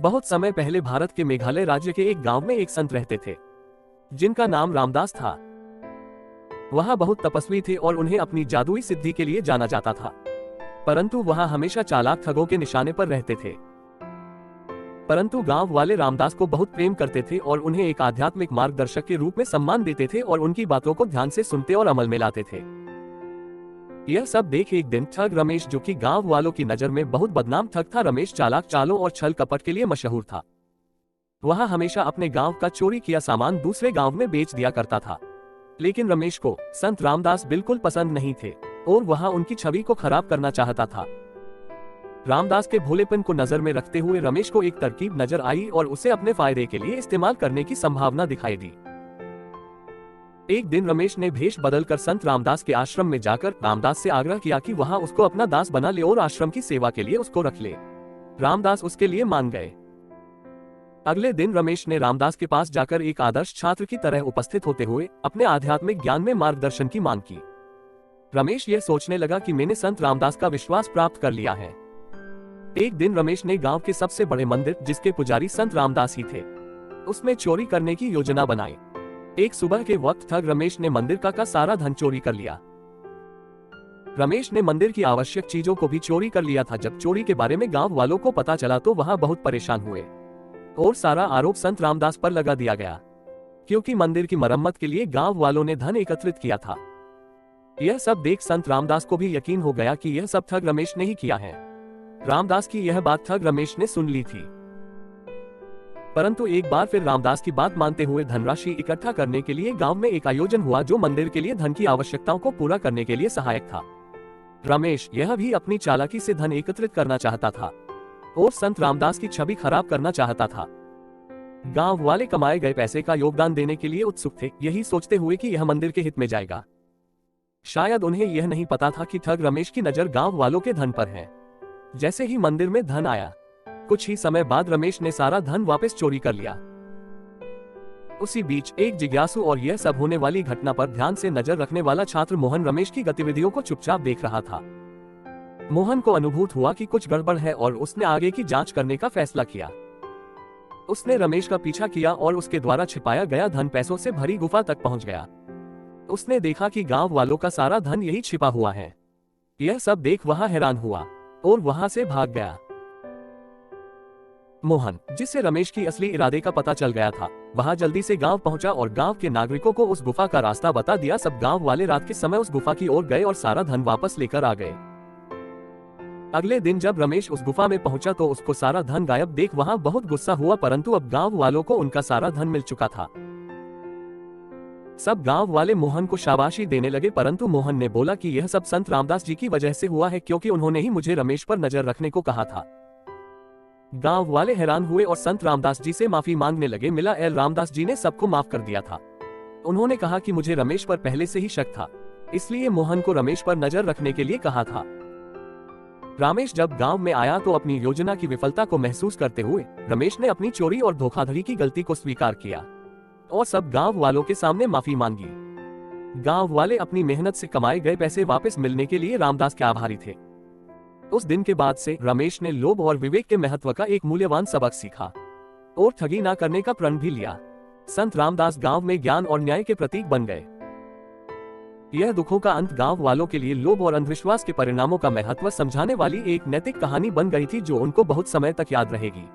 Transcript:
बहुत समय पहले भारत के मेघालय राज्य के एक गांव में एक संत रहते थे जिनका नाम रामदास था। वह बहुत तपस्वी थे और उन्हें अपनी जादुई सिद्धि के लिए जाना जाता था, परंतु वह हमेशा चालाक ठगों के निशाने पर रहते थे। परंतु गांव वाले रामदास को बहुत प्रेम करते थे और उन्हें एक आध्यात्मिक मार्गदर्शक के रूप में सम्मान देते थे और उनकी बातों को ध्यान से सुनते और अमल में लाते थे। यह सब देख एक दिन ठग रमेश, जो कि गांव वालों की नजर में बहुत बदनाम ठग था, रमेश चालाक चालों और छल कपट के लिए मशहूर था। वह हमेशा अपने गांव का चोरी किया सामान दूसरे गांव में बेच दिया करता था। लेकिन रमेश को संत रामदास बिल्कुल पसंद नहीं थे और वह उनकी छवि को खराब करना चाहता था। रामदास के भोलेपन को नजर में रखते हुए रमेश को एक तरकीब नजर आई और उसे अपने फायदे के लिए इस्तेमाल करने की संभावना दिखाई दी। एक दिन रमेश ने भेष बदलकर संत रामदास के आश्रम में जाकर रामदास से आग्रह किया कि वह उसको अपना दास बना ले और आश्रम की सेवा के लिए उसको रख ले। रामदास उसके लिए मान गए। अगले दिन रमेश ने रामदास के पास जाकर एक आदर्श छात्र की तरह उपस्थित होते हुए अपने आध्यात्मिक ज्ञान में मार्गदर्शन की मांग की। रमेश यह सोचने लगा कि मैंने संत रामदास का विश्वास प्राप्त कर लिया है। एक दिन रमेश ने गांव के सबसे बड़े मंदिर, जिसके पुजारी संत रामदास ही थे, उसमें चोरी करने की योजना बनाई। एक सुबह के वक्त ठग रमेश ने मंदिर का सारा धन चोरी कर लिया। रमेश ने मंदिर की आवश्यक चीजों को भी चोरी कर लिया था। जब चोरी के बारे में गांव वालों को पता चला तो वह बहुत परेशान हुए और सारा आरोप संत रामदास पर लगा दिया गया, क्योंकि मंदिर की मरम्मत के लिए गांव वालों ने धन एकत्रित किया था। यह सब देख संत रामदास को भी यकीन हो गया कि यह सब ठग रमेश ने ही किया है। रामदास की यह बात ठग रमेश ने सुन ली थी, परंतु एक बार फिर रामदास की बात मानते हुए धनराशि इकट्ठा करने के लिए गांव में एक आयोजन हुआ जो मंदिर के लिए धन की आवश्यकताओं को पूरा करने के लिए सहायक था। रमेश यह भी अपनी चालाकी से धन एकत्रित करना चाहता था और संत रामदास की छवि खराब करना चाहता था। गांव वाले कमाए गए पैसे का योगदान देने के लिए उत्सुक थे, यही सोचते हुए कि यह मंदिर के हित में जाएगा। शायद उन्हें यह नहीं पता था कि ठग रमेश की नजर गांव वालों के धन पर है। जैसे ही मंदिर में धन आया, कुछ ही समय बाद रमेश ने सारा धन वापस चोरी कर लिया। उसी बीच एक जिज्ञासु और यह सब होने वाली घटना पर ध्यान से नजर रखने वाला छात्र मोहन रमेश की गतिविधियों को चुपचाप देख रहा था। मोहन को अनुभूत हुआ कि कुछ गड़बड़ है और उसने आगे की जांच करने का फैसला किया। उसने रमेश का पीछा किया और उसके द्वारा छिपाया गया धन पैसों से भरी गुफा तक पहुंच गया। उसने देखा कि गांव वालों का सारा धन यही छिपा हुआ है। यह सब देख वह हैरान हुआ और वहां से भाग गया। मोहन, जिससे रमेश की असली इरादे का पता चल गया था, वह जल्दी से गांव पहुंचा और गांव के नागरिकों को उस गुफा का रास्ता बता दिया। सब गांव वाले रात के समय उस गुफा की ओर गए और सारा धन वापस लेकर आ गए। अगले दिन जब रमेश उस गुफा में पहुंचा तो उसको सारा धन गायब देख वहां बहुत गुस्सा हुआ, परंतु अब गांव वालों को उनका सारा धन मिल चुका था। सब गांव वाले मोहन को शाबाशी देने लगे, परंतु मोहन ने बोला कि यह सब संत रामदास जी की वजह से हुआ है, क्योंकि उन्होंने ही मुझे रमेश पर नजर रखने को कहा था। गांव वाले हैरान हुए और संत रामदास जी से माफी मांगने लगे। मिला एल रामदास जी ने सबको माफ कर दिया था। उन्होंने कहा कि मुझे रमेश पर पहले से ही शक था, इसलिए मोहन को रमेश पर नजर रखने के लिए कहा था। रमेश जब गांव में आया तो अपनी योजना की विफलता को महसूस करते हुए रमेश ने अपनी चोरी और धोखाधड़ी की गलती को स्वीकार किया और सब गांव वालों के सामने माफी मांगी। गांव वाले अपनी मेहनत से कमाए गए पैसे वापस मिलने के लिए रामदास के आभारी थे। उस दिन के बाद से रमेश ने लोभ और विवेक के महत्व का एक मूल्यवान सबक सीखा और ठगी ना करने का प्रण भी लिया। संत रामदास गांव में ज्ञान और न्याय के प्रतीक बन गए। यह दुखों का अंत गांव वालों के लिए लोभ और अंधविश्वास के परिणामों का महत्व समझाने वाली एक नैतिक कहानी बन गई थी, जो उनको बहुत समय तक याद रहेगी।